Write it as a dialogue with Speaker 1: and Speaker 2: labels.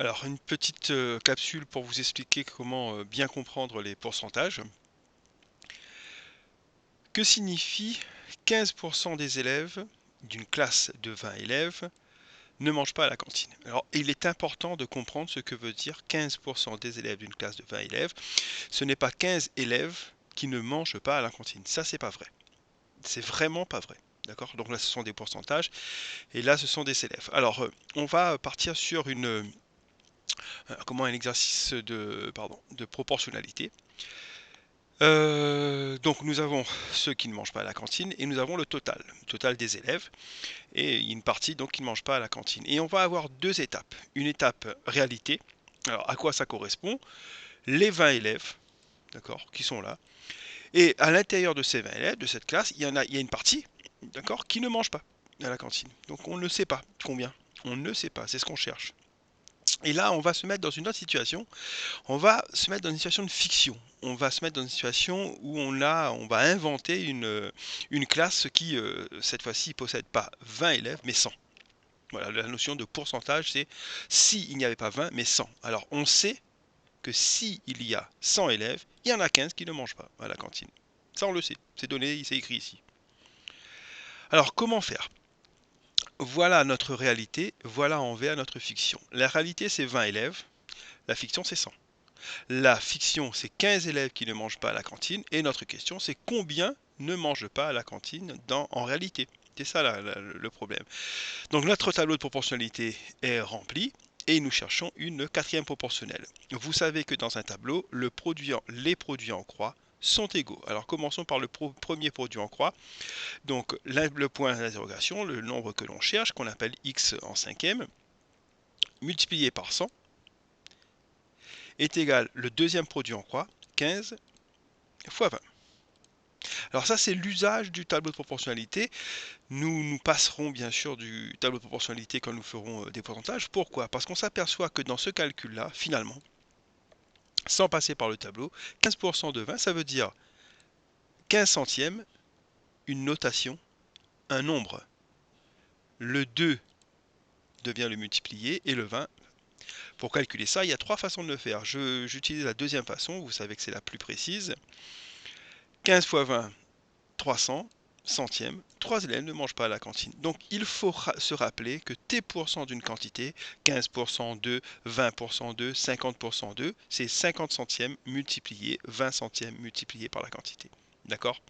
Speaker 1: Alors, une petite capsule pour vous expliquer comment bien comprendre les pourcentages. Que signifie 15% des élèves d'une classe de 20 élèves ne mangent pas à la cantine? Alors, il est important de comprendre ce que veut dire 15% des élèves d'une classe de 20 élèves. Ce n'est pas 15 élèves qui ne mangent pas à la cantine. Ça, c'est pas vrai. C'est vraiment pas vrai. D'accord? Donc là, ce sont des pourcentages et là, ce sont des élèves. Alors, on va partir sur comment un exercice de proportionnalité. Donc nous avons ceux qui ne mangent pas à la cantine et nous avons le total des élèves et une partie donc qui ne mange pas à la cantine. Et on va avoir deux étapes. Une étape réalité. Alors à quoi ça correspond? Les 20 élèves, d'accord, qui sont là. Et à l'intérieur de ces 20 élèves, de cette classe, il y a une partie, d'accord, qui ne mange pas à la cantine. Donc on ne sait pas combien. On ne sait pas, c'est ce qu'on cherche. Et là, on va se mettre dans une autre situation. On va se mettre dans une situation de fiction. On va se mettre dans une situation où on va inventer une classe qui, cette fois-ci, possède pas 20 élèves, mais 100. Voilà, la notion de pourcentage, c'est s'il n'y avait pas 20, mais 100. Alors, on sait que s'il y a 100 élèves, il y en a 15 qui ne mangent pas à la cantine. Ça, on le sait. C'est donné, c'est écrit ici. Alors, comment faire? Voilà notre réalité, voilà en vers notre fiction. La réalité, c'est 20 élèves. La fiction, c'est 100. La fiction, c'est 15 élèves qui ne mangent pas à la cantine. Et notre question, c'est combien ne mangent pas à la cantine en réalité. C'est ça le problème. Donc notre tableau de proportionnalité est rempli et nous cherchons une quatrième proportionnelle. Vous savez que dans un tableau, les produits en croix sont égaux. Alors commençons par le premier produit en croix. Donc le point d'interrogation, le nombre que l'on cherche, qu'on appelle x en cinquième, multiplié par 100, est égal le deuxième produit en croix, 15 fois 20. Alors ça, c'est l'usage du tableau de proportionnalité. Nous passerons bien sûr du tableau de proportionnalité quand nous ferons des pourcentages. Pourquoi? Parce qu'on s'aperçoit que dans ce calcul-là, finalement, sans passer par le tableau, 15% de 20, ça veut dire 15 centièmes, une notation, un nombre. Le 2 devient le multiplié et le 20. Pour calculer ça, il y a trois façons de le faire. J'utilise la deuxième façon, vous savez que c'est la plus précise. 15 fois 20, 300 centièmes, 3 élèves ne mangent pas à la cantine. Donc il faut se rappeler que T% d'une quantité, 15% de, 20% de, 50% de, c'est 50 centièmes multiplié 20 centièmes multiplié par la quantité. D'accord?